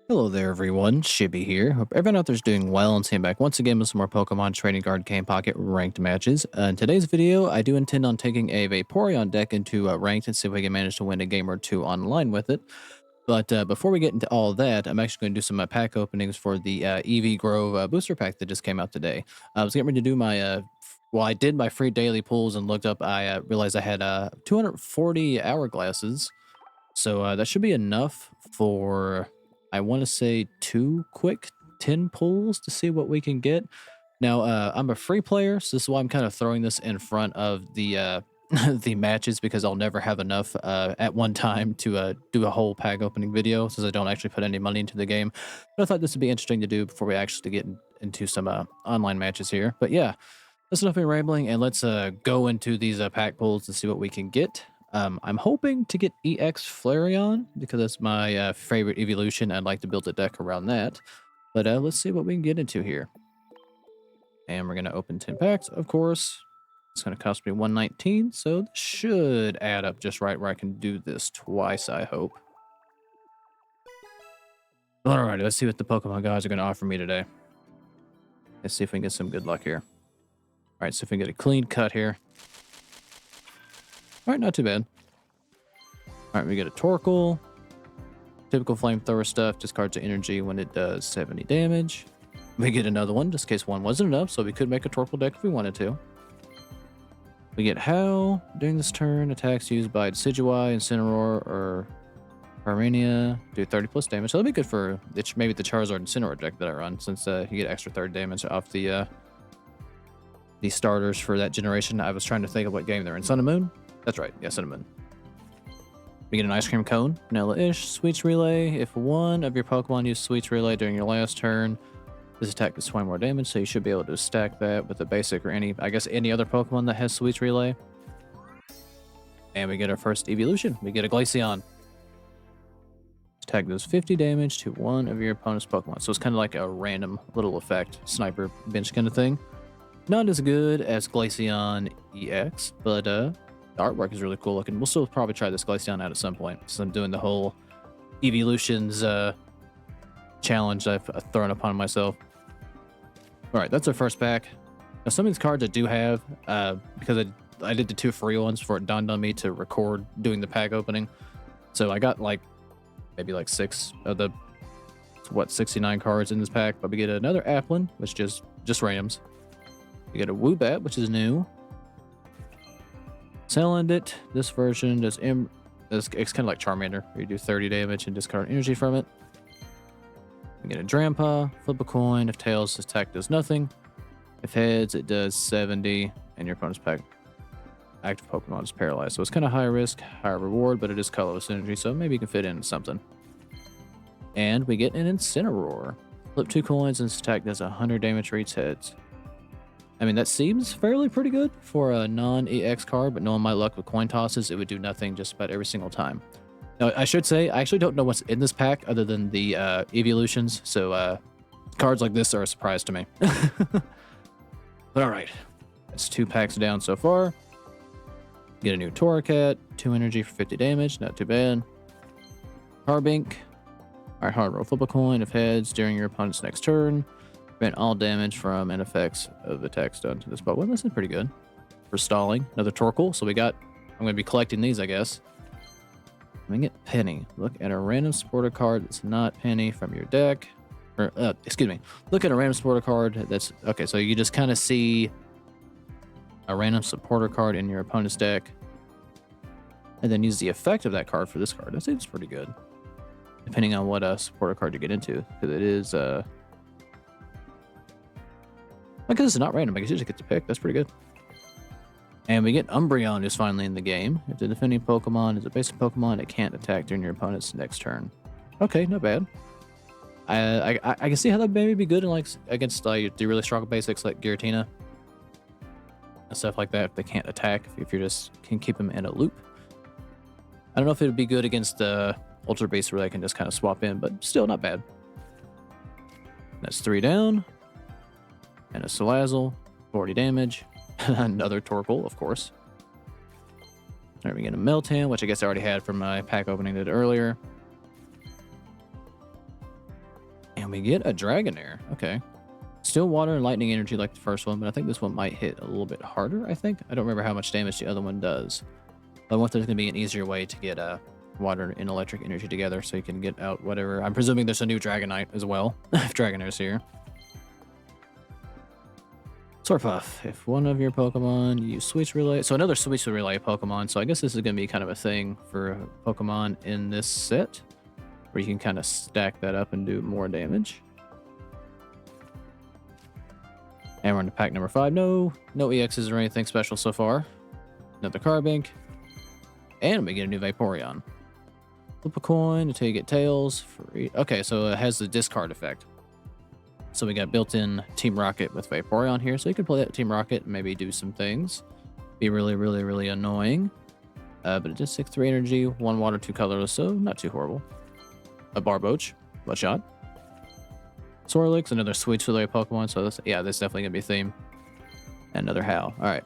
Hello there, everyone. Shibby here. Hope everyone out there's doing well and seeing back once again with some more Pokemon Trading Card Game Pocket ranked matches. In today's video, I do intend on taking a Vaporeon deck into ranked and see if we can manage to win a game or two online with it. But before we get into all that, I'm actually going to do some pack openings for the Eevee Grove booster pack that just came out today. I was getting ready to do my, well, I did my free daily pulls and looked up. I realized I had 240 hourglasses. So that should be enough for, I want to say, 2 quick 10 pulls to see what we can get. Now, I'm a free player, so this is why I'm kind of throwing this in front of the the matches, because I'll never have enough at one time to do a whole pack opening video, since I don't actually put any money into the game. But I thought this would be interesting to do before we actually get into some online matches here. But yeah, that's enough of me rambling, and let's go into these pack pulls and see what we can get. I'm hoping to get EX Flareon, because that's my favorite Eeveelution. I'd like to build a deck around that. But let's see what we can get into here. And we're going to open 10 packs, of course. It's going to cost me 119, so this should add up just right where I can do this twice, I hope. Alrighty, let's see what the Pokemon guys are going to offer me today. Let's see if we can get some good luck here. Alright, so if we can get a clean cut here. Alright, not too bad. Alright, we get a Torkoal. Typical flamethrower stuff, discards the energy when it does 70 damage. We get another one, just in case one wasn't enough, so we could make a Torkoal deck if we wanted to. We get Howl. During this turn, attacks used by Decidueye, Incineroar, or Armenia do 30 plus damage. So that'll be good for maybe the Charizard Incineroar deck that I run, since you get extra 30 damage off the starters for that generation. I was trying to think of what game they're in. Sun and Moon? That's right. Yeah, Sun and Moon. We get an Ice Cream Cone, Vanilla-ish, Sweets Relay. If one of your Pokemon used Sweets Relay during your last turn, this attack does 20 more damage, so you should be able to stack that with a basic or any other Pokemon that has Sweets Relay. And we get our first Eeveelution. We get a Glaceon. Attack does 50 damage to one of your opponent's Pokemon. So it's kind of like a random little effect, sniper bench kind of thing. Not as good as Glaceon EX, but the artwork is really cool looking. We'll still probably try this Glaceon out at some point, since I'm doing the whole Eeveelutions challenge I've thrown upon myself. Alright, that's our first pack. Now, some of these cards I do have, because I did the 2 free ones before it dawned on me to record doing the pack opening. So I got maybe 6 of the 69 cards in this pack. But we get another Applin, which just randoms. We get a Woobat, which is new. Salandit, this version does it's kind of like Charmander, where you do 30 damage and discard energy from it. We get a Drampa, flip a coin. If tails, this attack does nothing. If heads, it does 70, and your opponent's active Pokemon is paralyzed. So it's kind of high risk, high reward, but it is colorless energy, so maybe you can fit in something. And we get an Incineroar. Flip 2 coins, and this attack does 100 damage for each heads. I mean, that seems fairly pretty good for a non-EX card, but knowing my luck with coin tosses, it would do nothing just about every single time. Now, I should say, I actually don't know what's in this pack other than the Eeveelutions, so cards like this are a surprise to me. But alright, that's 2 packs down so far. Get a new Torracat, 2 energy for 50 damage, not too bad. Harbink. Alright, hard roll, flip a coin. If heads, during your opponent's next turn, prevent all damage from and effects of attacks done to this Pokemon. This is pretty good. For stalling, another Torkoal, so I'm going to be collecting these, I guess. We get Penny. Look at a random supporter card that's not Penny from your deck. Or, excuse me. Look at a random supporter card that's... Okay, so you just kind of see a random supporter card in your opponent's deck. And then use the effect of that card for this card. That seems pretty good. Depending on what supporter card you get into. Because it is... I guess it's not random. I guess you just get to pick. That's pretty good. And we get Umbreon is finally in the game. If the defending Pokemon is a basic Pokemon, it can't attack during your opponent's next turn. Okay, not bad. I can see how that maybe be good in against the really strong basics like Giratina and stuff like that. If they can't attack, if you just can keep them in a loop. I don't know if it would be good against the Ultra Beast where they can just kind of swap in, but still not bad. That's 3 down. And a Salazzle, 40 damage. Another Torkoal, of course. There we get a Meltan, which I guess I already had from my pack opening that earlier. And we get a Dragonair. Okay. Still water and lightning energy like the first one, but I think this one might hit a little bit harder, I think. I don't remember how much damage the other one does. But I wonder if there's going to be an easier way to get water and electric energy together so you can get out whatever. I'm presuming there's a new Dragonite as well, if Dragonair's here. Swordpuff. If one of your Pokemon use Switch Relay... So another Switch Relay Pokemon. So I guess this is going to be kind of a thing for Pokemon in this set, where you can kind of stack that up and do more damage. And we're on to pack number 5. No EXs or anything special so far. Another Carbink. And we get a new Vaporeon. Flip a coin until you get tails. Okay, so it has the discard effect. So we got built-in Team Rocket with Vaporeon here. So you can play that Team Rocket and maybe do some things. Be really, really, really annoying. But it just 6-3 energy, 1 water, 2 colorless, so not too horrible. A Barboach, one shot. Snorlax, another Switch Relay Pokemon. So this definitely gonna be a theme. And another Howl. All right.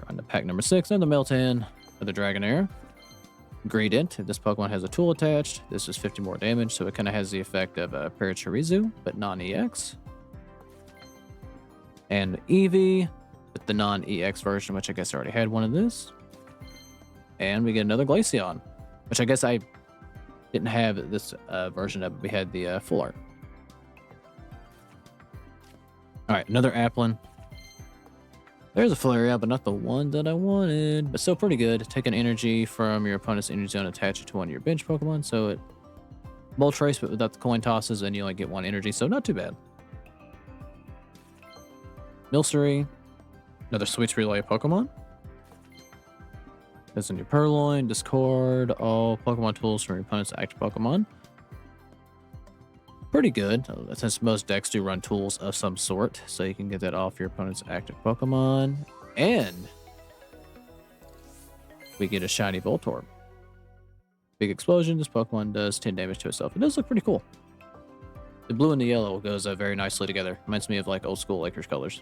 On to pack number 6, another Meltan, another Dragonair. Greedent. If this Pokemon has a tool attached, this is 50 more damage, so it kind of has the effect of a Parachorizu, but non-EX. And Eevee, with the non-EX version, which I guess I already had one of this. And we get another Glaceon, which I guess I didn't have this version of it. We had the full art. All right, another Applin. There's a Flareon, but not the one that I wanted. But still pretty good. Take an energy from your opponent's energy zone, attach it to one of your bench Pokemon. So it Moltres, but without the coin tosses, and you only get 1 energy. So not too bad. Milcery, another Switch Relay Pokemon. There's a new Purloin, discard all Pokemon tools from your opponent's active Pokemon. Pretty good, since most decks do run tools of some sort, so you can get that off your opponent's active Pokemon. And we get a shiny Voltorb. Big explosion, this Pokemon does 10 damage to itself. It does look pretty cool. The blue and the yellow goes very nicely together. Reminds me of like old school Lakers colors.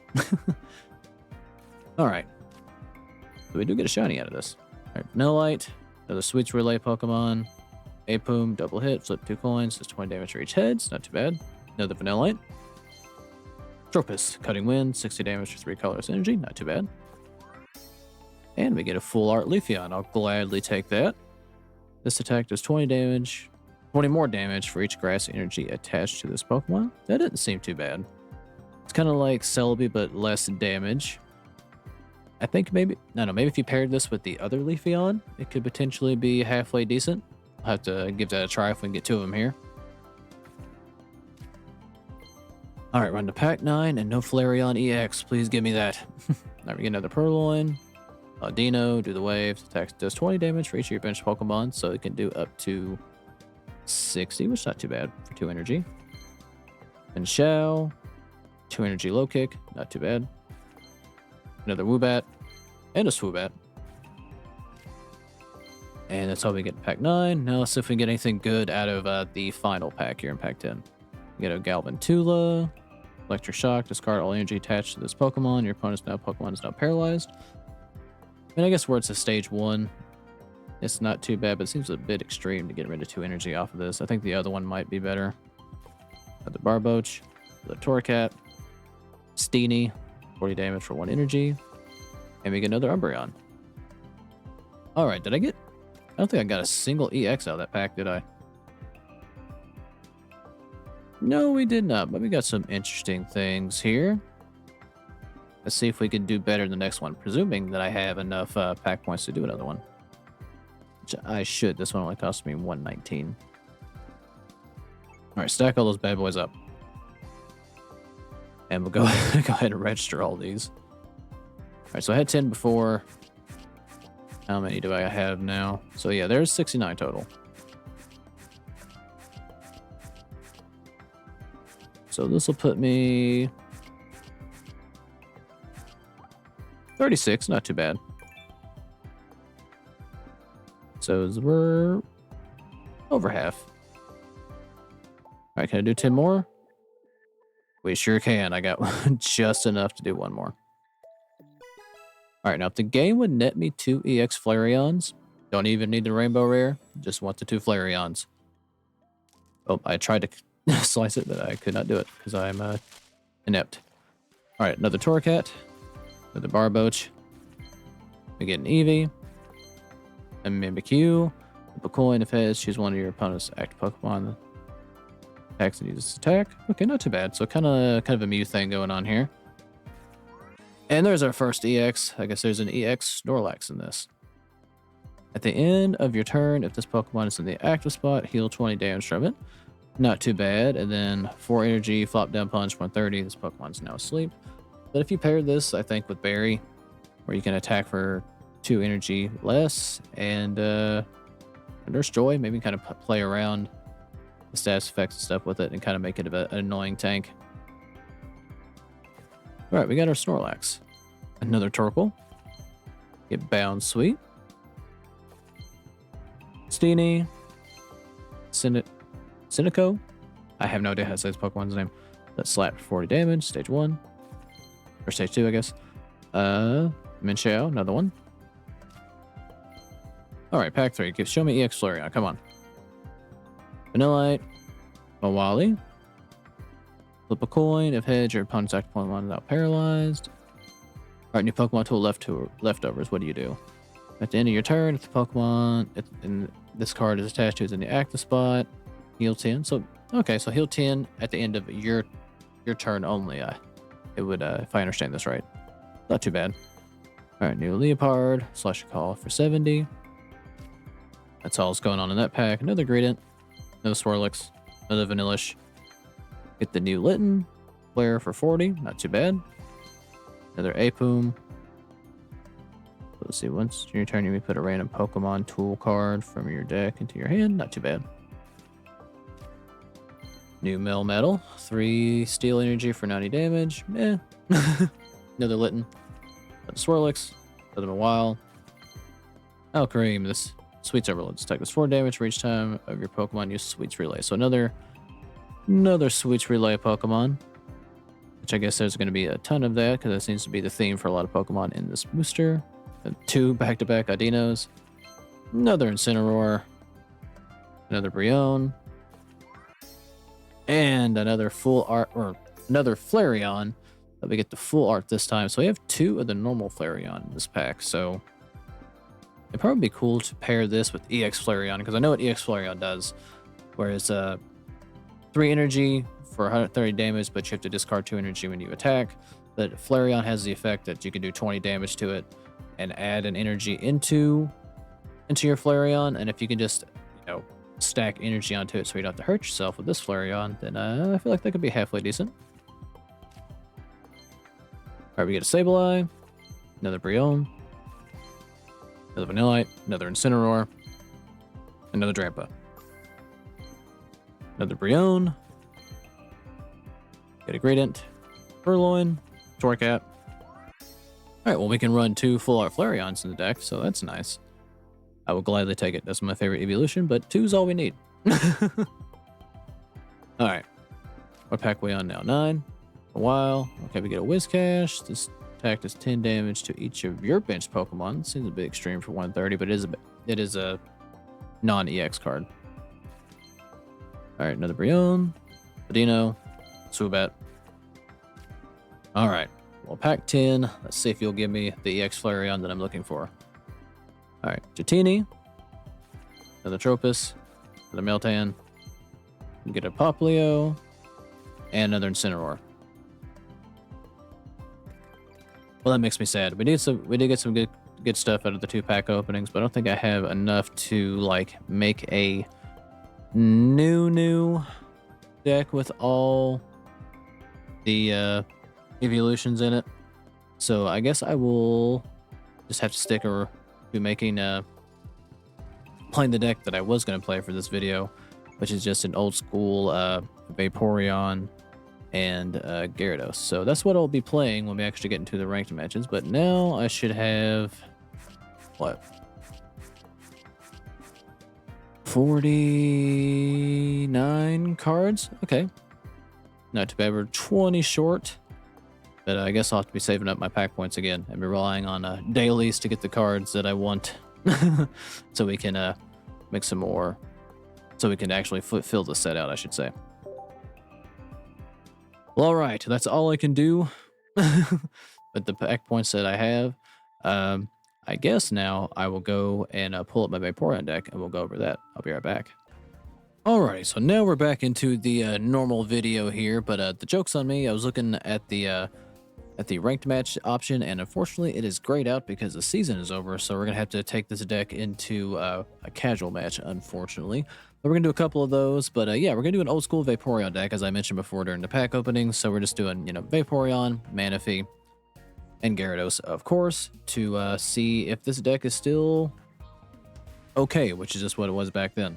Alright. So we do get a shiny out of this. Alright, Vanillite, another Switch Relay Pokemon. Apoom, double hit, flip 2 coins, does 20 damage for each head. It's not too bad. Another Vanillite. Tropius, Cutting Wind, 60 damage for 3 colors energy. Not too bad. And we get a full art Leafeon. I'll gladly take that. This attack does 20 damage, 20 more damage for each grass energy attached to this Pokemon. That didn't seem too bad. It's kind of like Celebi, but less damage. I think maybe if you paired this with the other Leafeon, it could potentially be halfway decent. I'll have to give that a try if we can get 2 of them here. Alright, run to pack 9 and no Flareon EX. Please give me that. Now we get another Purloin. Dino, do the waves. Attack does 20 damage for each of your bench Pokemon, so it can do up to 60, which is not too bad for 2 energy. And Shell, 2 energy low kick, not too bad. Another Woobat, and a Swoobat. And that's all we get in pack 9. Now let's see if we can get anything good out of the final pack here in pack 10. We get a Galvantula, Electric Shock, discard all energy attached to this Pokemon. Your opponent's Pokemon is now paralyzed. I mean, I guess where it's a stage 1, it's not too bad, but it seems a bit extreme to get rid of 2 energy off of this. I think the other one might be better. Got the Barboach, the Torracat, Steenie, 40 damage for 1 energy. And we get another Umbreon. Alright, did I get... I don't think I got a single EX out of that pack, did I? No, we did not, but we got some interesting things here. Let's see if we can do better in the next one, presuming that I have enough pack points to do another one. Which I should. This one only cost me 119. Alright, stack all those bad boys up. And we'll go ahead and register all these. Alright, so I had 10 before. How many do I have now? So yeah, there's 69 total. So this will put me 36, not too bad. So we're over half. Alright, can I do 10 more? We sure can. I got just enough to do 1 more. Alright, now if the game would net me 2 EX Flareons, don't even need the Rainbow Rare, just want the 2 Flareons. Oh, I tried to slice it, but I could not do it because I'm inept. All right, another Torracat, another Barboach. We get an Eevee, a Mimikyu, a coin. If heads, choose one of your opponent's active Pokemon. Attacks and uses attack. Okay, not too bad. So kind of a Mew thing going on here. And there's our first EX. I guess there's an EX Snorlax in this. At the end of your turn, if this Pokemon is in the active spot, heal 20 damage from it. Not too bad. And then 4 energy, flop down punch, 130. This Pokemon's now asleep. But if you pair this, I think, with Berry, where you can attack for 2 energy less, and Nurse Joy, maybe kind of play around the status effects and stuff with it and kind of make it an annoying tank. All right, we got our Snorlax. Another Torkoal. Get Bound Sweet. Steenie. Cynico. I have no idea how to say this Pokemon's name. That slapped 40 damage, stage 1. Or stage 2, I guess. Minchao, another one. Alright, pack 3. Show me EX Flareon, come on. Vanillite. Mawali. Flip a coin. If heads, your opponent's active Pokemon is now paralyzed. Alright, new Pokemon tool leftovers. What do you do? At the end of your turn, if the Pokemon and this card is attached to is in the active spot, heal 10. So okay, so heal 10 at the end of your turn only. It would, if I understand this right. Not too bad. Alright, new Leopard, slash call for 70. That's all that's going on in that pack. Another Greedent, another Swirlix, another Vanillish. Get the new Litten, Flare for 40, not too bad. Another Apoom. Let's see, once in your turn, you may put a random Pokemon tool card from your deck into your hand, not too bad. New Melmetal, 3 Steel Energy for 90 damage, Another Litten, another Swirlix, another Mawile. Alcream, this Sweets Overload. Attack this 4 damage for each time of your Pokemon use Sweets Relay. So another Sweets Relay Pokemon, which I guess there's going to be a ton of that because that seems to be the theme for a lot of Pokemon in this booster. And 2 back-to-back Adinos, another Incineroar, another Brion, and another full art, or another Flareon. But we get the full art this time. So we have 2 of the normal Flareon in this pack. So it'd probably be cool to pair this with EX Flareon, because I know what EX Flareon does. Whereas 3 energy for 130 damage, but you have to discard 2 energy when you attack. But Flareon has the effect that you can do 20 damage to it and add an energy into your Flareon. And if you can just, stack energy onto it so you don't have to hurt yourself with this Flareon, then I feel like that could be halfway decent. Alright, we get a Sableye, another Brion, another Vanillite, another Incineroar, another Drampa, another Brion, get a Greedent, Purloin, Torracat. Alright, well, we can run 2 full art Flareons in the deck, so that's nice. I will gladly take it. That's my favorite Eeveelution, but 2 is all we need. Alright. What pack are we on now? 9. A while. Okay, we get a Whiscash. This attack does 10 damage to each of your bench Pokemon. Seems a bit extreme for 130, but it is a non-EX card. Alright, another Brion, Adino, Swoobat. Alright, well, pack 10. Let's see if you'll give me the EX Flareon that I'm looking for. Alright, Jatini, another Tropius, another Meltan, get a Popplio, and another Incineroar. Well, that makes me sad. We did get some good stuff out of the 2 pack openings, but I don't think I have enough to make a new deck with all the Eeveelutions in it. So I guess I will just have to stick to making playing the deck that I was going to play for this video, which is just an old school Vaporeon and Gyarados. So that's what I'll be playing when we actually get into the ranked matches. But now I should have what, 49 cards? Okay, not too bad. We're 20 short, but I guess I'll have to be saving up my pack points again and be relying on dailies to get the cards that I want, so we can make some more, so we can actually fill the set out, I should say. Well, all right, that's all I can do with the pack points that I have. Um, I guess now I will go and pull up my Vaporeon deck, and we'll go over that. I'll be right back. Alrighty, so now we're back into the normal video here, but the joke's on me. I was looking at the ranked match option, and unfortunately it is grayed out because the season is over, so we're going to have to take this deck into a casual match, unfortunately. But we're going to do a couple of those, but yeah, we're going to do an old school Vaporeon deck, as I mentioned before during the pack opening, so we're just doing, you know, Vaporeon, Manaphy, and Gyarados, of course, to see if this deck is still okay, which is just what it was back then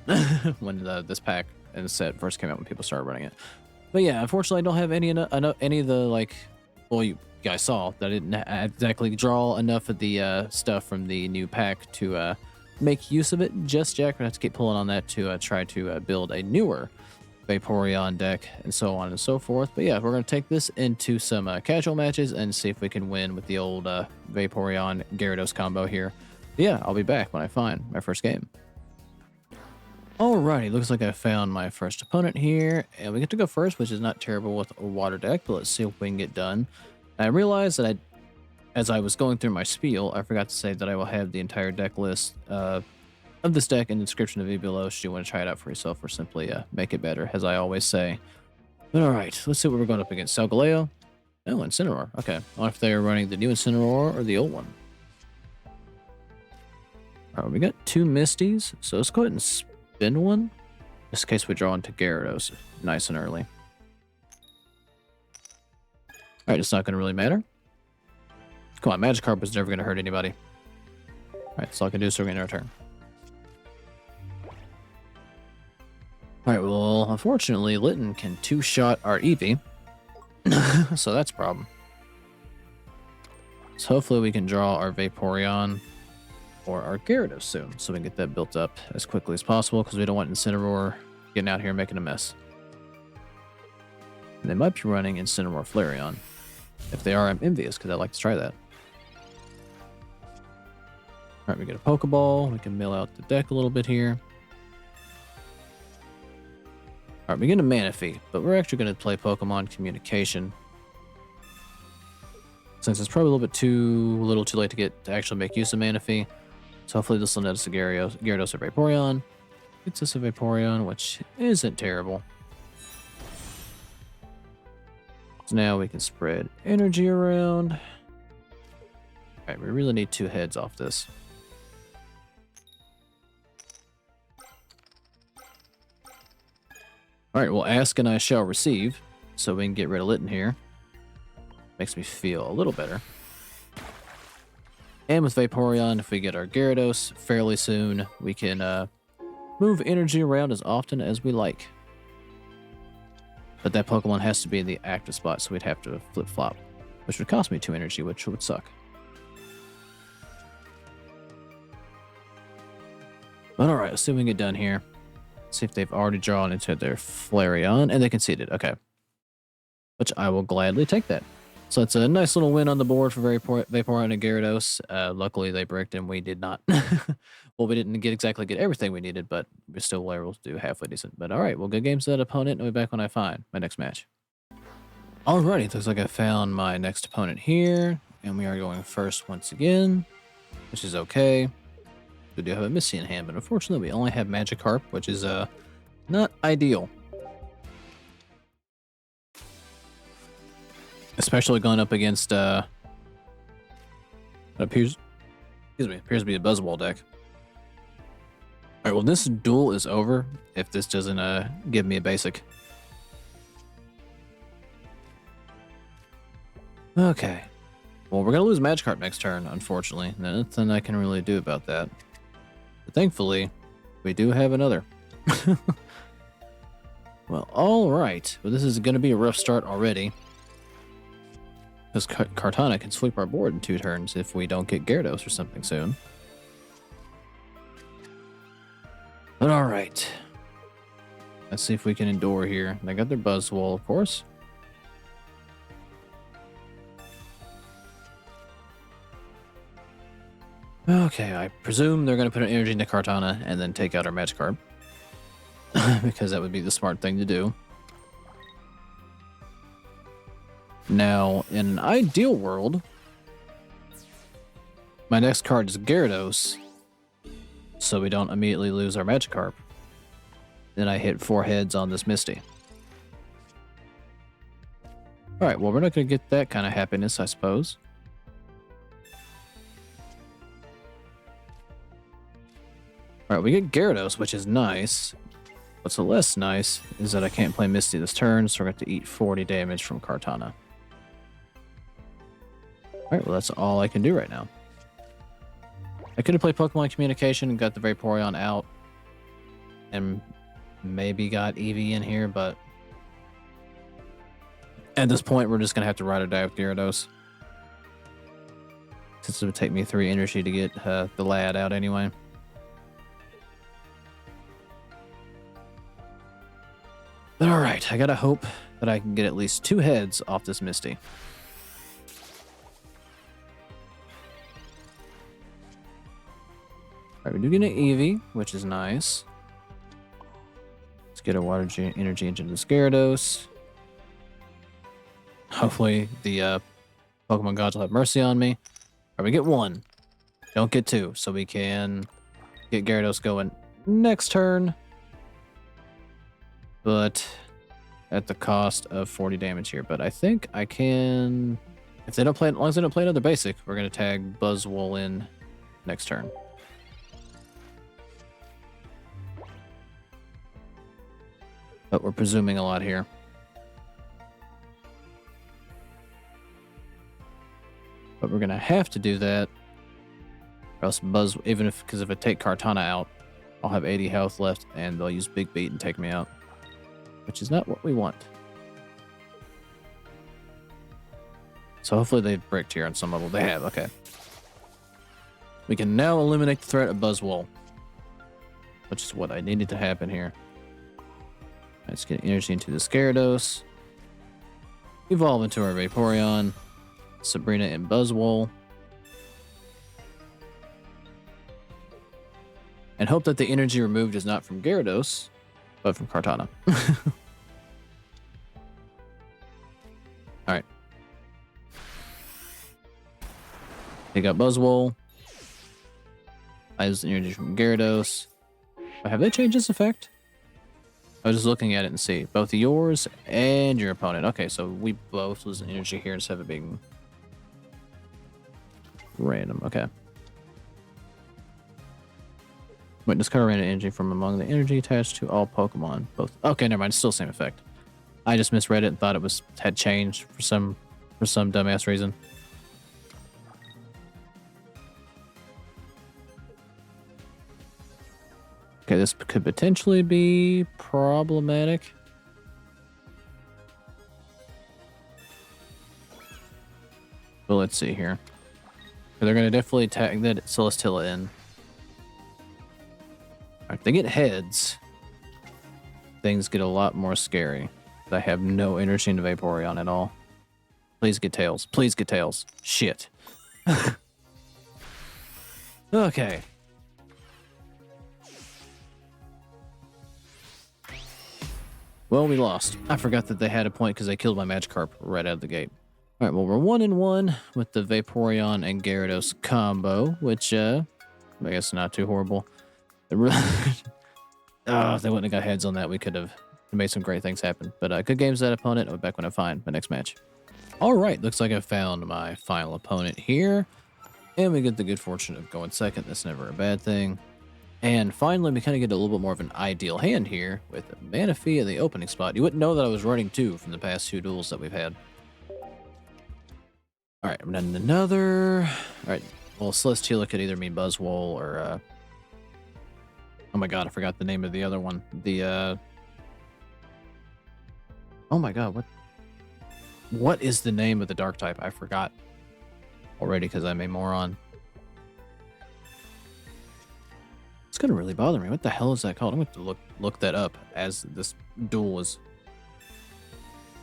when this pack and set first came out when people started running it. But yeah, unfortunately, I don't have any of the, like, well, you guys saw that I didn't exactly draw enough of the stuff from the new pack to make use of it just yet. We're gonna have to keep pulling on that to try to build a newer Vaporeon deck and so on and so forth. But yeah, we're gonna take this into some casual matches and see if we can win with the old Vaporeon Gyarados combo here. But yeah, I'll be back when I find my first game. Alrighty, looks like I found my first opponent here, and we get to go first, which is not terrible with a water deck, but let's see what we can get done. I realized that as I was going through my spiel, I forgot to say that I will have the entire deck list of this deck in the description of Eeveelution if you want to try it out for yourself or simply make it better, as I always say. But alright, let's see what we're going up against. Solgaleo? Oh, Incineroar. Okay, I wonder if they're running the new Incineroar or the old one. Alright, we got two Misties, so let's go ahead and spin one, just in case we draw into Gyarados nice and early. Alright, it's not going to really matter. Come on, Magikarp is never going to hurt anybody. Alright, that's all I can do, so we're going to return. Alright, well, unfortunately, Litten can two-shot our Eevee, so that's a problem. So hopefully we can draw our Vaporeon or our Gyarados soon, so we can get that built up as quickly as possible, because we don't want Incineroar getting out here and making a mess. And they might be running Incineroar Flareon. If they are, I'm envious, because I'd like to try that. Alright, we get a Pokeball. We can mill out the deck a little bit here. Alright, we get a Manaphy, but we're actually going to play Pokemon Communication, since it's probably a little too late to actually make use of Manaphy. So hopefully this will net us a Gyarados or Vaporeon. Gets us a Vaporeon, which isn't terrible. So now we can spread energy around. Alright, we really need two heads off this. Alright, well, ask and I shall receive, so we can get rid of Litten here. Makes me feel a little better. And with Vaporeon, if we get our Gyarados fairly soon, we can move energy around as often as we like. But that Pokemon has to be in the active spot, so we'd have to flip-flop, which would cost me 2 energy, which would suck. But alright, let's see if we can get done here. See if they've already drawn into their Flareon, and they conceded. Okay. Which I will gladly take that. So it's a nice little win on the board for Vaporeon and Gyarados. Luckily, they bricked and we did not. Well, we didn't get everything we needed, but we still were able to do halfway decent. But alright, well, good games to that opponent, and we'll be back when I find my next match. Alrighty, looks like I found my next opponent here, and we are going first once again, which is okay. We do have a Misty in hand, but unfortunately we only have Magikarp, which is not ideal. Especially going up against what appears to be a Buzzwole deck. Alright, well, this duel is over if this doesn't give me a basic. Okay. Well, we're gonna lose Magikarp next turn, unfortunately. There's nothing I can really do about that. But thankfully, we do have another. Well, alright. Well, this is going to be a rough start already. Because Kartana can sweep our board in 2 turns if we don't get Gyarados or something soon. But alright. Let's see if we can endure here. They got their Buzzwole, of course. Okay, I presume they're going to put an energy into Kartana and then take out our Magikarp. Because that would be the smart thing to do. Now, in an ideal world, my next card is Gyarados, so we don't immediately lose our Magikarp. Then I hit 4 heads on this Misty. Alright, well, we're not going to get that kind of happiness, I suppose. Alright, we get Gyarados, which is nice. What's less nice is that I can't play Misty this turn, so we're going to have to eat 40 damage from Kartana. Alright, well, that's all I can do right now. I could have played Pokemon Communication and got the Vaporeon out. And maybe got Eevee in here, but... at this point, we're just going to have to ride or die with Gyarados. Since it would take me 3 energy to get the lad out anyway. But alright, I gotta hope that I can get at least 2 heads off this Misty. Alright, we do get an Eevee, which is nice. Let's get a water energy into this Gyarados. Hopefully the Pokemon gods will have mercy on me. Alright, we get 1. Don't get 2, so we can get Gyarados going next turn. But at the cost of 40 damage here. But I think I can... if they don't play, as long as they don't play another basic, we're going to tag Buzzwole in next turn. But we're presuming a lot here. But we're going to have to do that. Or else even if, because if I take Kartana out, I'll have 80 health left and they'll use Big Beat and take me out. Which is not what we want. So hopefully they've bricked here on some level. They have, okay. We can now eliminate the threat of Buzzwole. Which is what I needed to happen here. Let's get energy into the Gyarados. Evolve into our Vaporeon. Sabrina and Buzzwole. And hope that the energy removed is not from Gyarados, but from Kartana. Alright. Pick up Buzzwole. I use the energy from Gyarados. Have they changed this effect? I was just looking at it and see. Both yours and your opponent. Okay, so we both lose energy here instead of it being random. Okay. Wait, discard random energy from among the energy attached to all Pokemon. Both. Okay, never mind. It's still the same effect. I just misread it and thought it had changed for some dumbass reason. Okay, this could potentially be problematic. But let's see here. They're going to definitely tag that Celesteela in. Alright, they get heads. Things get a lot more scary. I have no energy into Vaporeon at all. Please get tails. Please get tails. Shit. Okay. Well, we lost. I forgot that they had a point because they killed my Magikarp right out of the gate. Alright, well, we're 1-1 with the Vaporeon and Gyarados combo, which, I guess not too horrible. If they wouldn't have got heads on that, we could have made some great things happen. But good games that opponent. I'll be back when I find my next match. Alright, looks like I found my final opponent here. And we get the good fortune of going second. That's never a bad thing. And finally, we kind of get a little bit more of an ideal hand here with Manaphy in the opening spot. You wouldn't know that I was running 2 from the past 2 duels that we've had. Alright, I'm running another... Alright, well, Celesteela could either mean Buzzwole or... Oh my god, I forgot the name of the other one. The, Oh my god, what is the name of the dark type? I forgot already because I'm a moron. It's gonna really bother me. What the hell is that called? I'm going to look that up as this duel is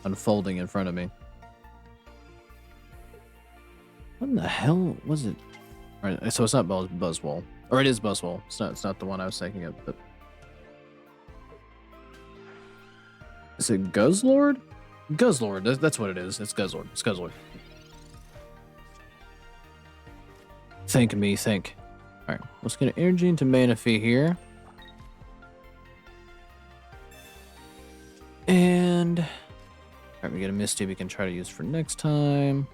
unfolding in front of me. What in the hell was it? All right, so it's not Buzzwole. Or it is Buzzwole. It's not the one I was thinking of, but... Is it Guzzlord? Guzzlord, that's what it is. It's Guzzlord. It's Guzzlord. Think me, think. Alright, let's get an energy into Manaphy here. And alright, we get a Misty we can try to use for next time.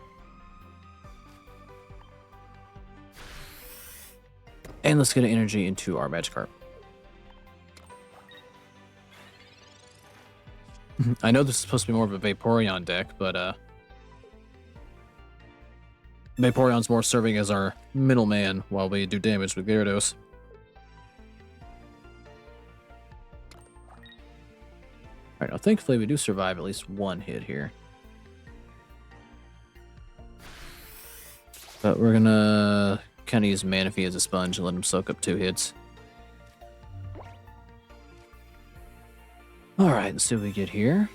And let's get an energy into our Magikarp. I know this is supposed to be more of a Vaporeon deck, but Vaporeon's more serving as our middleman while we do damage with Gyarados. Alright, now thankfully we do survive at least one hit here. But we're gonna kind of use Manaphy as a sponge and let him soak up 2 hits. Alright, let's see what we get here.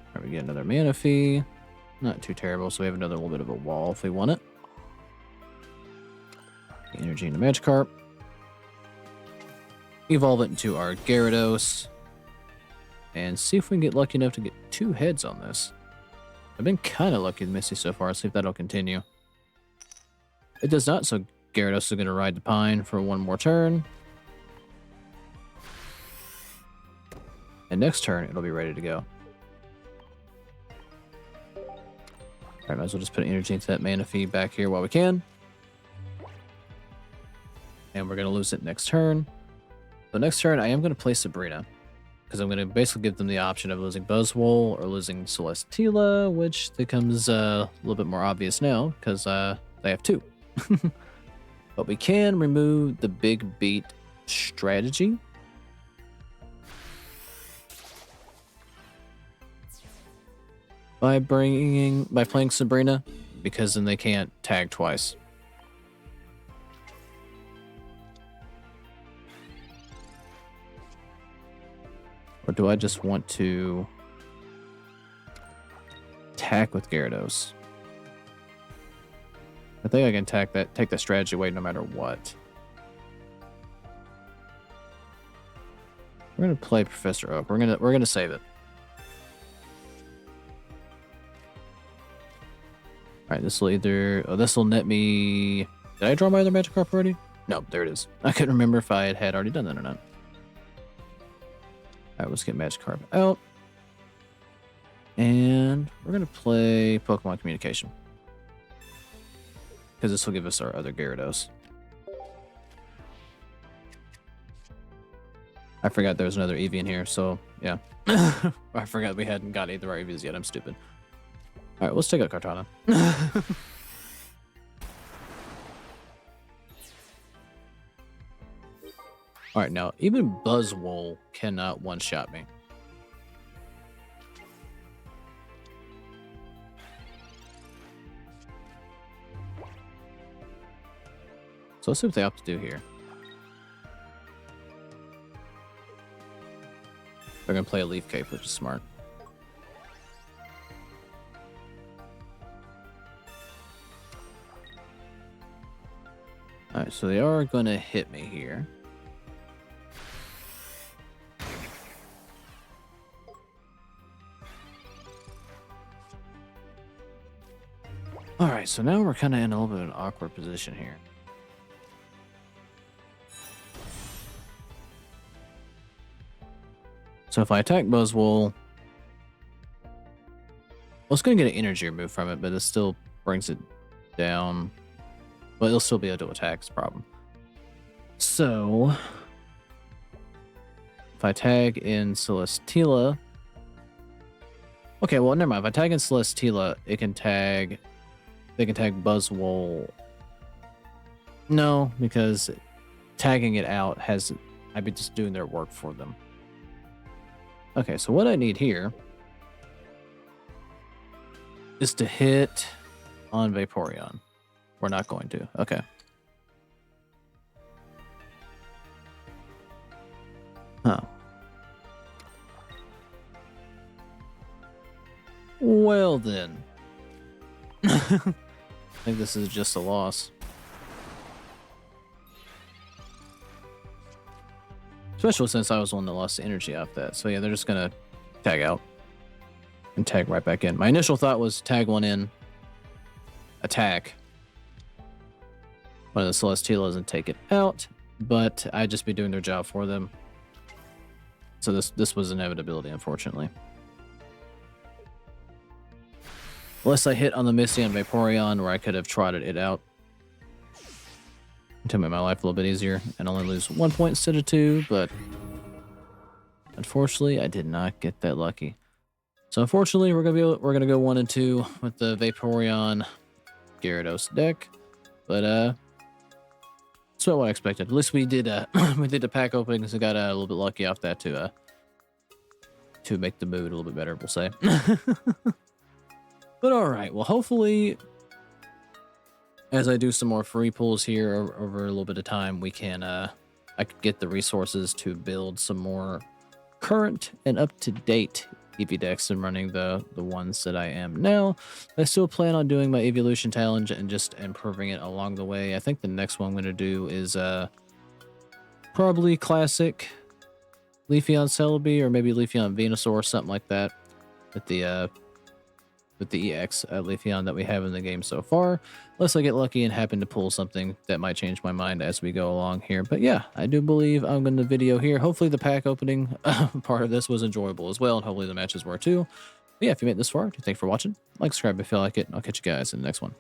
Alright, we get another Manaphy. Not too terrible, so we have another little bit of a wall if we want it. Energy into Magikarp. Evolve it into our Gyarados. And see if we can get lucky enough to get 2 heads on this. I've been kind of lucky with Misty so far. See if that'll continue. It does not, so Gyarados is going to ride the pine for one more turn. And next turn, it'll be ready to go. Alright, might as well just put energy into that Manaphy back here while we can. And we're going to lose it next turn. So next turn, I am going to play Sabrina. Because I'm going to basically give them the option of losing Buzzwole or losing Celesteela, which becomes a little bit more obvious now, because they have 2. But we can remove the big beat strategy. By playing Sabrina, because then they can't tag twice. Or do I just want to attack with Gyarados? I think I can take that strategy away no matter what. We're gonna play Professor Oak. We're gonna save it. Alright, this will net me. Did I draw my other Magikarp already? No, there it is. I couldn't remember if I had already done that or not. Alright, let's get Magikarp out. And we're gonna play Pokemon Communication. Because this will give us our other Gyarados. I forgot there was another Eevee in here, so yeah. I forgot we hadn't got either of our Eevees yet. I'm stupid. Alright, let's take out Kartana. Alright, now, even Buzzwole cannot one-shot me. So let's see what they opt to do here. They're going to play a Leaf Cape, which is smart. Alright, so they are going to hit me here. Alright, so now we're kind of in a little bit of an awkward position here. So if I attack Buzzwole, well, it's going to get an energy removed from it, but it still brings it down. But it'll still be able to attack, it's a problem. So if I tag in Celesteela. Okay, well, never mind. If I tag in Celesteela, they can tag Buzzwole. No, because tagging it out I'd be just doing their work for them. Okay, so what I need here is to hit on Vaporeon. We're not going to. Okay. Huh. Well then. I think this is just a loss. Especially since I was the one that lost the energy off that. So yeah, they're just gonna tag out. and tag right back in. My initial thought was tag one in, attack one of the Celesteelas and take it out, but I'd just be doing their job for them. So this was inevitability, unfortunately. Unless I hit on the Misty on Vaporeon, where I could have trotted it out to make my life a little bit easier and only lose 1 point instead of 2, but unfortunately, I did not get that lucky. So unfortunately, we're gonna go 1 and 2 with the Vaporeon Gyarados deck, but that's not what I expected. At least we did we did the pack openings and got a little bit lucky off that to make the mood a little bit better, we'll say. But all right, well, hopefully, as I do some more free pulls here over a little bit of time, we can I could get the resources to build some more current and up-to-date Eevee decks and running the ones that I am now. I still plan on doing my Eeveelution challenge and just improving it along the way. I think the next one I'm going to do is probably classic Leafeon Celebi or maybe Leafeon Venusaur, something like that, with the EX Leafeon that we have in the game so far, unless I get lucky and happen to pull something that might change my mind as we go along here. But yeah, I do believe I'm going to video here. Hopefully the pack opening part of this was enjoyable as well, and hopefully the matches were too. But yeah, if you made it this far, thanks for watching. Like, subscribe if you like it, and I'll catch you guys in the next one.